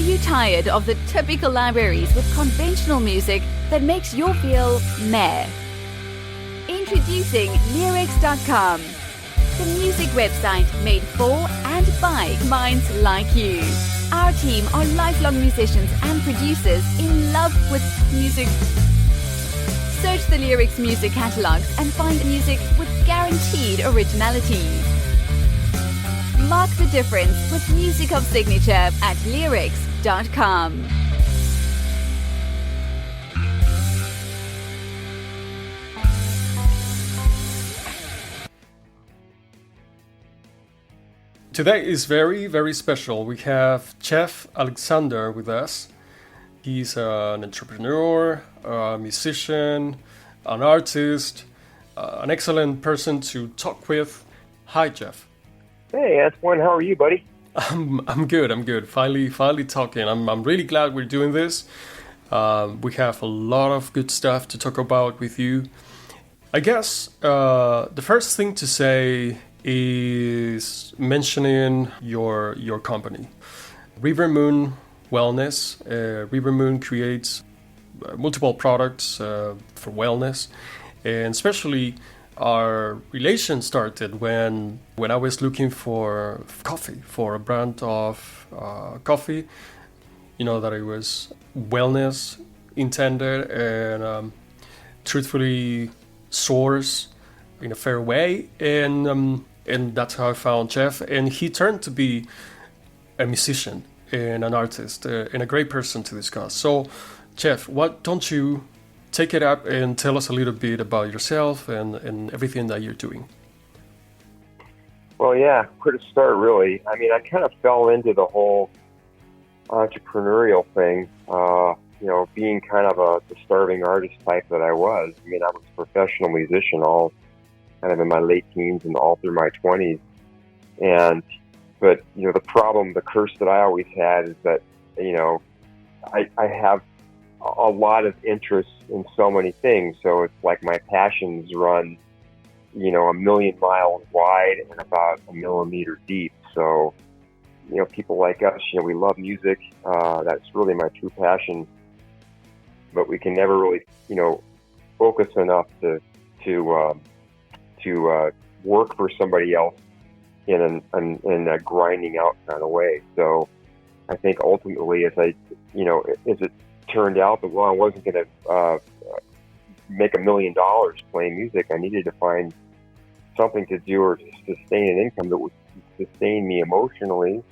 you tired of the typical libraries with conventional music that makes you feel meh? Introducing Leerecs.com, the music website made for and by minds like you. Our team are lifelong musicians and producers in love with music. Search the Leerecs music catalogs and find music with guaranteed originality. Mark the difference with music of signature at Leerecs.com. Today is very, very special. We have Geoff Alexander with us. He's an entrepreneur, a musician, an artist, an excellent person to talk with. Hi, Geoff. Hey, Antoine, how are you, buddy? I'm good. Finally talking. I'm really glad we're doing this. We have a lot of good stuff to talk about with you. I guess the first thing to say is mentioning your company, River Moon Wellness. River Moon creates multiple products for wellness, and especially our relation started when I was looking for coffee, for a brand of coffee, that it was wellness intended and truthfully sourced in a fair way, and that's how I found Geoff. And he turned to be a musician and an artist and a great person to discuss. So, Geoff, don't you take it up and tell us a little bit about yourself and everything that you're doing? Well, yeah, where to start, really? I mean, I kind of fell into the whole entrepreneurial thing, being kind of the starving artist type that I was. I mean, I was a professional musician all kind of in my late teens and all through my 20s. But the curse that I always had is that, I have a lot of interest in so many things. So it's like my passions run, 1,000,000 miles wide and about 1 millimeter deep. So, people like us, we love music. That's really my true passion. But we can never really, focus enough to work for somebody else in a grinding out kind of way. So I think ultimately, as it turned out that, I wasn't going to make $1 million playing music, I needed to find something to do or to sustain an income that would sustain me emotionally,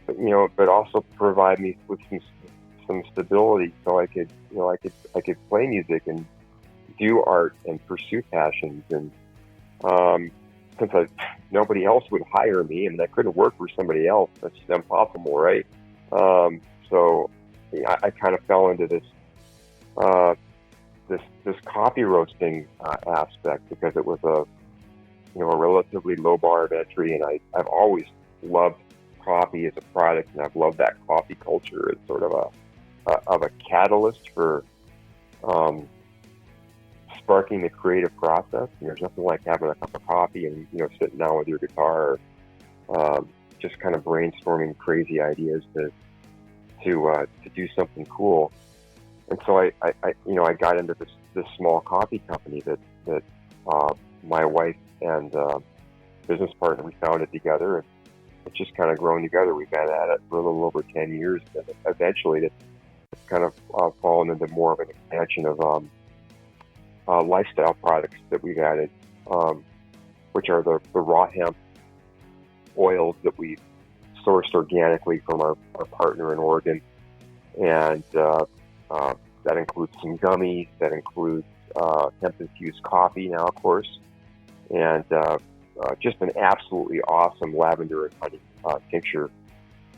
but also provide me with some stability, so I could play music and do art and pursue passions. And since nobody else would hire me, and I couldn't work for somebody else, that's just impossible, right? So I kind of fell into this coffee roasting aspect because it was a relatively low bar of entry, and I've always loved coffee as a product, and I've loved that coffee culture as sort of a catalyst for sparking the creative process. There's nothing like having a cup of coffee and sitting down with your guitar, just kind of brainstorming crazy ideas to do something cool. And so I got into this small coffee company that my wife and business partner, we founded together, and it's just kind of grown together. We've been at it for a little over 10 years, and eventually it's kind of fallen into more of an expansion of lifestyle products that we've added, which are the raw hemp oils that we sourced organically from our partner in Oregon. And that includes some gummies, that includes hemp-infused coffee now, of course, and just an absolutely awesome lavender and honey tincture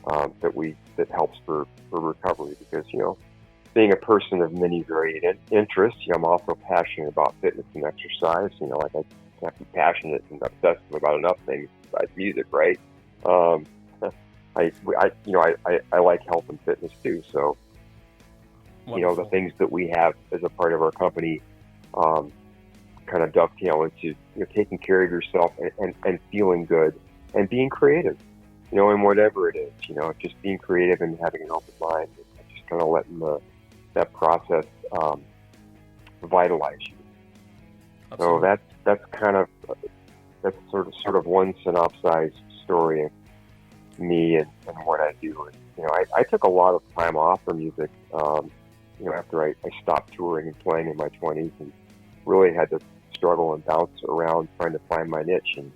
that helps for recovery, because, being a person of many varied interests, I'm also passionate about fitness and exercise. I can't be passionate and obsessive about enough things besides music, right? I like health and fitness too. So, Wonderful. The things that we have as a part of our company kind of dovetail into taking care of yourself and feeling good and being creative. in whatever it is, just being creative and having an open mind, and just kind of letting that process vitalize you. Absolutely. So that's kind of sort of one synopsized story of me and what I do. And, I took a lot of time off from music, after I stopped touring and playing in my 20s, and really had to struggle and bounce around trying to find my niche, and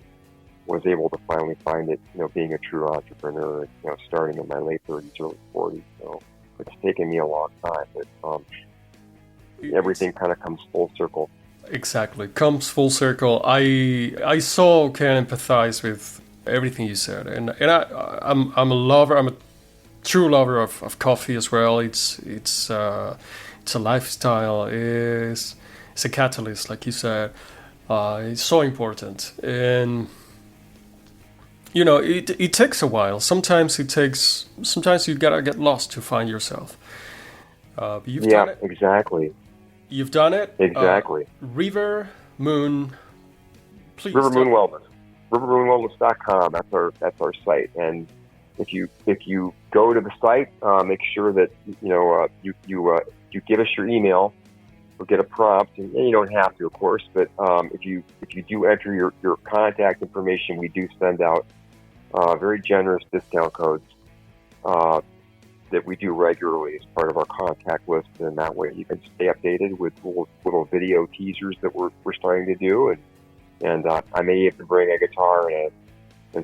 was able to finally find it, being a true entrepreneur, starting in my late 30s, early 40s. So it's taken me a long time, but everything kind of comes full circle. Exactly, comes full circle. I so can empathize with everything you said, and I'm a lover. I'm a true lover of coffee as well. It's a lifestyle. It's a catalyst, like you said. It's so important, and it takes a while. Sometimes you gotta get lost to find yourself. But you've done it. Exactly. You've done it. Exactly. River Moon. Please. River Moon Wellness. RiverMoonWellness.com. That's our site. And if you go to the site, make sure that you give us your email or get a prompt, and you don't have to, of course. But if you do enter your contact information, we do send out very generous discount codes that we do regularly as part of our contact list, and that way you can stay updated with little video teasers that we're starting to do, and I may even bring a guitar and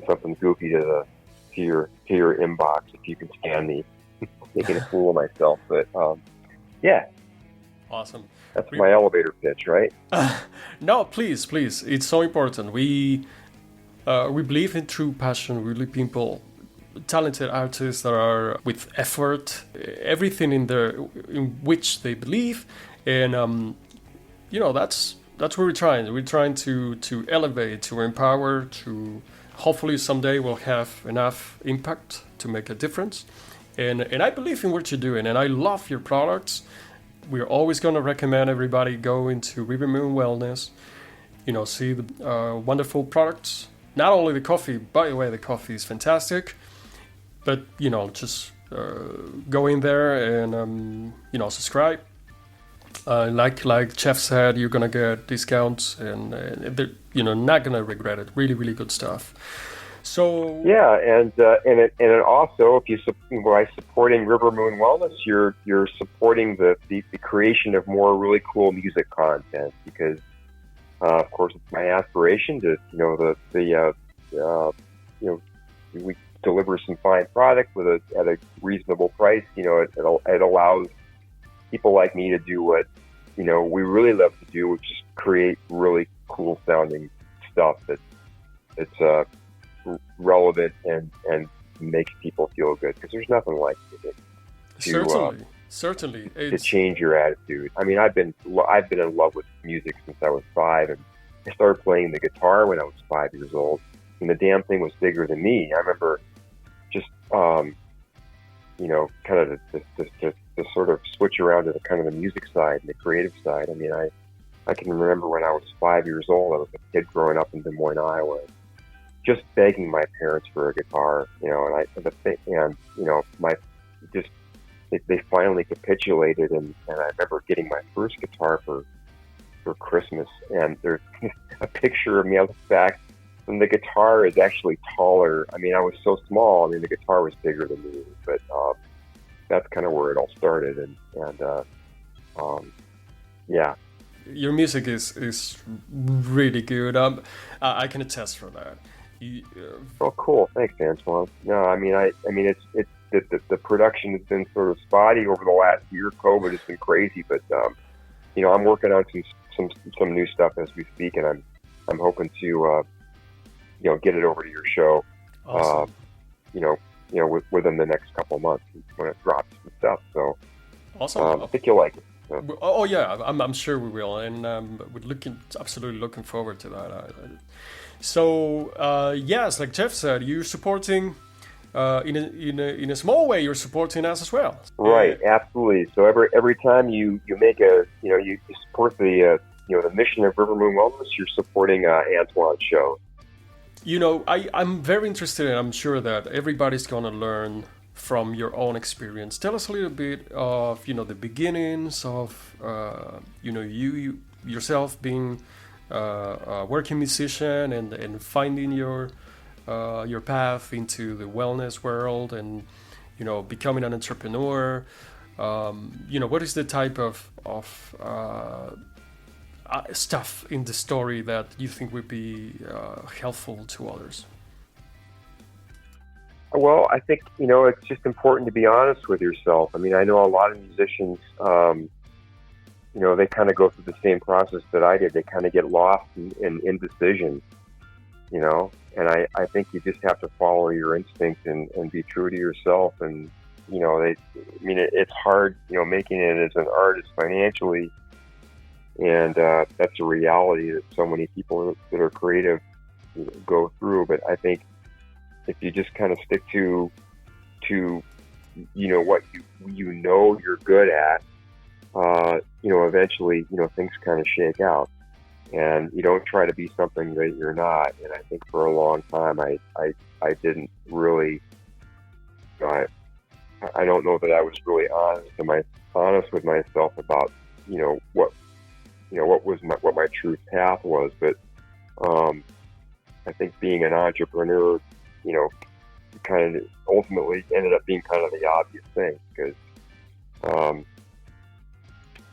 something goofy to your inbox if you can stand me making a fool of myself. But yeah, awesome. That's my elevator pitch, right? No, please, it's so important. We believe in true passion. We believe people. Talented artists that are with effort, everything in which they believe, and that's what we're trying. We're trying to elevate, to empower, to hopefully someday we'll have enough impact to make a difference. And I believe in what you're doing, and I love your products. We're always going to recommend everybody go into River Moon Wellness, see the wonderful products. Not only the coffee, by the way, the coffee is fantastic. But, just go in there and, subscribe. Like Geoff said, you're going to get discounts and they're, not going to regret it. Really, really good stuff. So yeah, and it also, by supporting River Moon Wellness, you're supporting the creation of more really cool music content, because of course it's my aspiration to we deliver some fine product at a reasonable price. It allows people like me to do what we really love to do, which is create really cool sounding stuff that's relevant and makes people feel good. Because there's nothing like music certainly to change your attitude. I mean, I've been in love with music since I was 5, and I started playing the guitar when I was 5 years old. And the damn thing was bigger than me. I remember just, kind of to sort of switch around to the kind of the music side and the creative side. I mean, I can remember when I was 5 years old, I was a kid growing up in Des Moines, Iowa, just begging my parents for a guitar, they finally capitulated, and I remember getting my first guitar for Christmas, and there's a picture of me on the back. And the guitar is actually taller. I mean, I was so small. I mean, the guitar was bigger than me, but that's kind of where it all started. And yeah. Your music is really good. I can attest for that. Oh, cool. Thanks, Antoine. No, I mean, it's the production has been sort of spotty over the last year. COVID has been crazy, but I'm working on some new stuff as we speak, and I'm hoping to. Get it over to your show, awesome. Within the next couple of months when it drops and stuff. So, awesome. I think you'll like it. So. Oh yeah, I'm sure we will, and we're absolutely looking forward to that. So yes, like Geoff said, you're supporting in a small way. You're supporting us as well. Right, absolutely. So every time you make you support the mission of River Moon Wellness, you're supporting Antoine's show. I'm very interested, and I'm sure that everybody's gonna learn from your own experience. Tell us a little bit of the beginnings of you yourself being a working musician and finding your path into the wellness world, and becoming an entrepreneur. What is the type of stuff in the story that you think would be helpful to others? Well, I think, it's just important to be honest with yourself. I mean, I know a lot of musicians, they kind of go through the same process that I did. They kind of get lost in indecision, and I think you just have to follow your instinct and be true to yourself. And, it's hard, making it as an artist financially. And that's a reality that so many people that are creative go through. But I think if you just kind of stick to what you're good at, eventually things kind of shake out, and you don't try to be something that you're not. And I think for a long time I didn't really, I don't know that I was really honest with myself about what my true path was. But I think being an entrepreneur, kind of ultimately ended up being kind of the obvious thing, because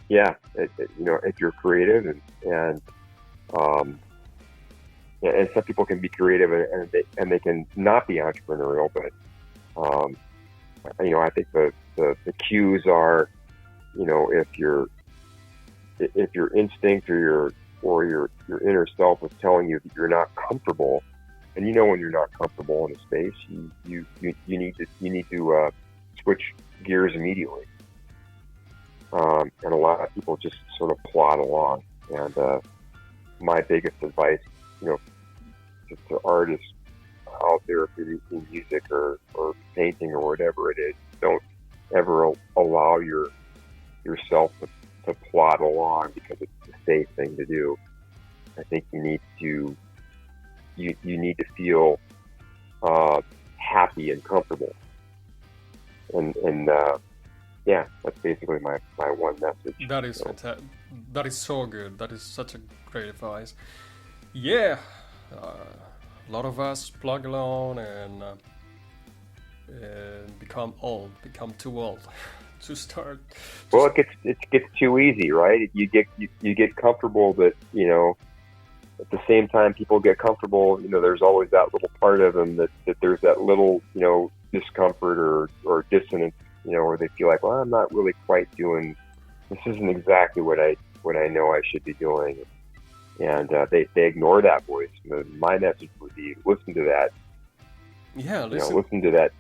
if you're creative and some people can be creative and they can not be entrepreneurial, but I think the cues are, if your instinct or your inner self is telling you that you're not comfortable, and when you're not comfortable in a space, you need to switch gears immediately. And a lot of people just sort of plod along. And my biggest advice, to artists out there, if you're in music or painting or whatever it is, don't ever allow yourself to plod along because it's the safe thing to do. I think you need to feel happy and comfortable, and that's basically my one message. That is fantastic. That is so good. That is such a great advice. Yeah, a lot of us plug along and become too old to start. Well, it gets too easy, right? You get comfortable, but at the same time people get comfortable, there's always that little part of them that there's that little discomfort or dissonance, where they feel like, well, I'm not really quite doing, this isn't exactly what I know I should be doing, and they ignore that voice. My message would be, listen to that. Yeah, listen to that.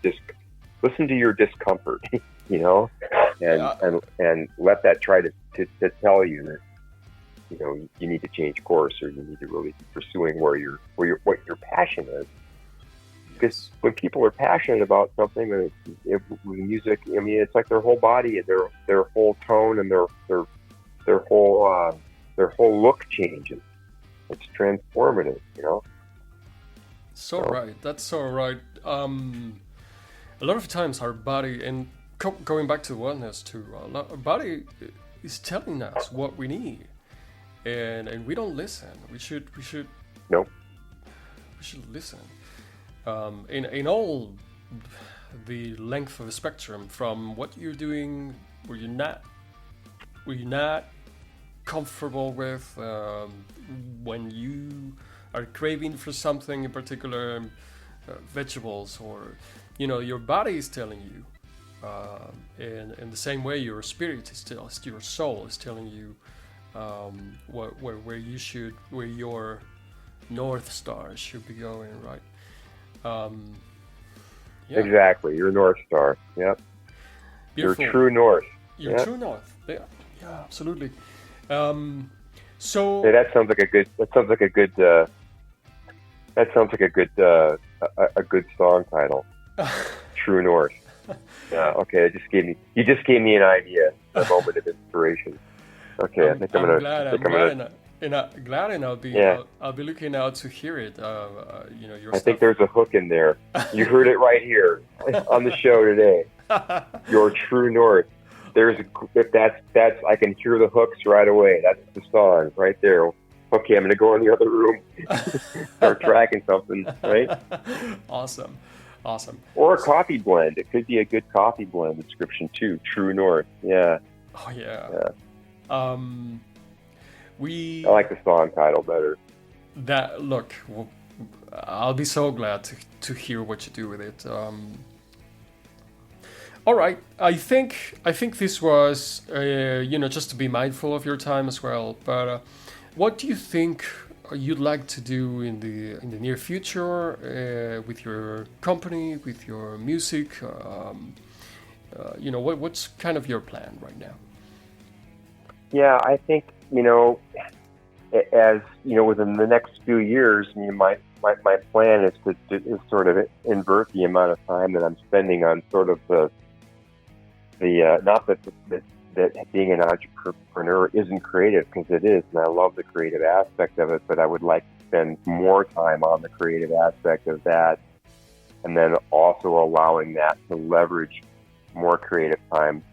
Listen to your discomfort, and let that try to tell you that you need to change course, or you need to really be pursuing what your passion is. Because when people are passionate about something, with music, I mean, it's like their whole body, their whole tone, and their whole look changes. It's transformative, So right, that's so right. A lot of times our body, and going back to wellness too, our body is telling us what we need, and we don't listen. We should Nope. We should listen. In all the length of the spectrum, from what you're doing, were you not comfortable with, when you are craving for something in particular, vegetables, or your body is telling you, in the same way your spirit is your soul is telling you, where your North Star should be going, right? Exactly, your North Star. Yep. Beautiful. Your true north. Your true north. Yeah, absolutely. So hey, that sounds like a good song title. True North. Yeah. Okay. You just gave me an idea, a moment of inspiration. Okay, I think I'm And glad, and Yeah. I'll be looking out to hear it. Your I stuff. think there's a hook in there. You heard it right here on the show today. Your True North. If that's I can hear the hooks right away. That's the song right there. Okay, I'm gonna go in the other room, start tracking something, right? Awesome. Or a coffee blend. It could be a good coffee blend description too. True North. Yeah. Oh yeah. I like the song title better. I'll be so glad to hear what you do with it. All right, I think this was just to be mindful of your time as well. But what do you think you'd like to do in the near future with your company, with your music? What's kind of your plan right now? Yeah, I think as within the next few years, my plan is to sort of invert the amount of time that I'm spending on sort of the not that being an entrepreneur isn't creative, because it is, and I love the creative aspect of it, but I would like to spend more time on the creative aspect of that, and then also allowing that to leverage more creative time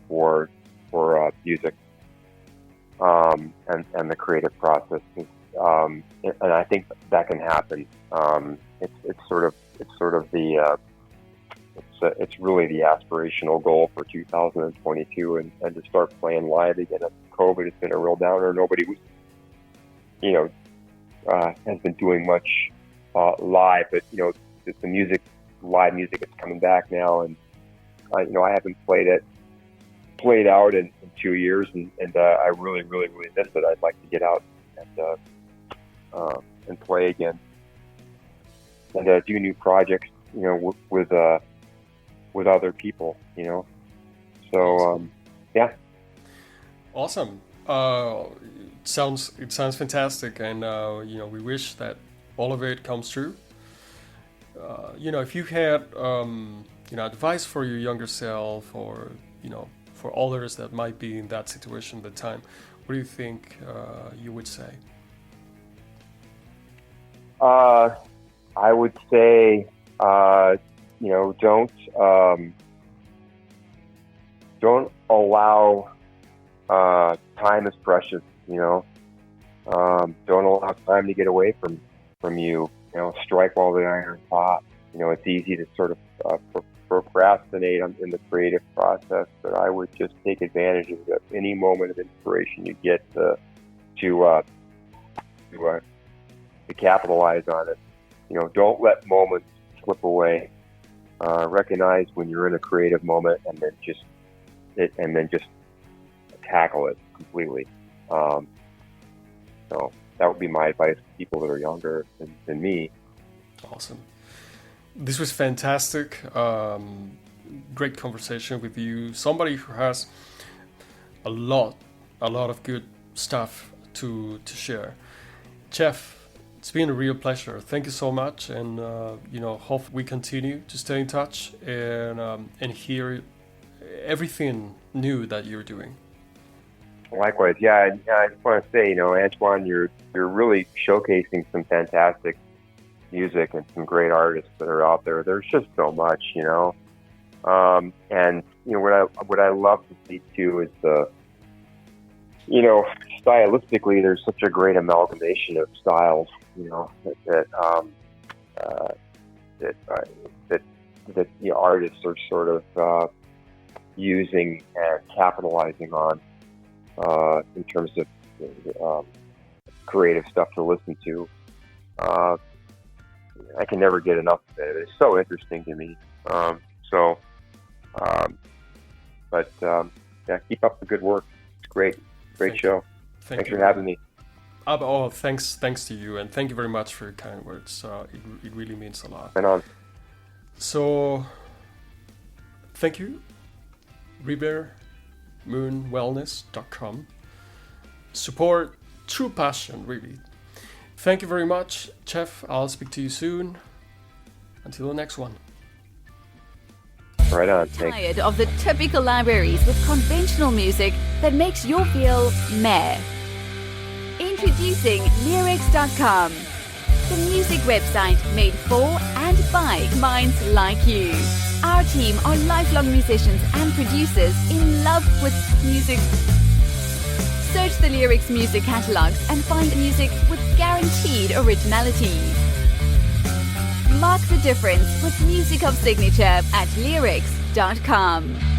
for music and the creative process. And I think that can happen. It's really the aspirational goal for 2022, and to start playing live again. COVID has been a real downer. Nobody was, has been doing much live, but the live music is coming back now, and I haven't played out in 2 years, and I really miss it. I'd like to get out and play again, and do new projects, with other people, So yeah. Awesome. It sounds fantastic, and we wish that all of it comes true. If you had advice for your younger self, or for others that might be in that situation at the time, what do you think you would say? I would say, don't allow time is precious. Don't allow time to get away from you. Strike while the iron's hot. It's easy to sort of procrastinate in the creative process, but I would just take advantage of any moment of inspiration you get to capitalize on it. Don't let moments slip away. Recognize when you're in a creative moment, and then just tackle it completely. So that would be my advice to people that are younger than me. Awesome. This was fantastic. Great conversation with you. Somebody who has a lot of good stuff to share. Geoff, it's been a real pleasure. Thank you so much, and hope we continue to stay in touch and hear everything new that you're doing. Likewise, yeah. I just want to say, Antoine, you're really showcasing some fantastic music and some great artists that are out there. There's just so much, and what I love to see too is stylistically, there's such a great amalgamation of styles, that the artists are sort of using and capitalizing on in terms of creative stuff to listen to. I can never get enough of it. It's so interesting to me. Keep up the good work. It's great. Great show. Thanks for having me. Thanks to you, and thank you very much for your kind words. It really means a lot. Right on. So, thank you. RiverMoonWellness.com. Support true passion, really. Thank you very much, Geoff. I'll speak to you soon. Until the next one. Right on. Thanks. Tired of the typical libraries with conventional music that makes you feel meh? Introducing Leerecs.com, the music website made for and by minds like you. Our team are lifelong musicians and producers in love with music. Search the Leerecs music catalogs and find music with guaranteed originality. Mark the difference with music of signature at Leerecs.com.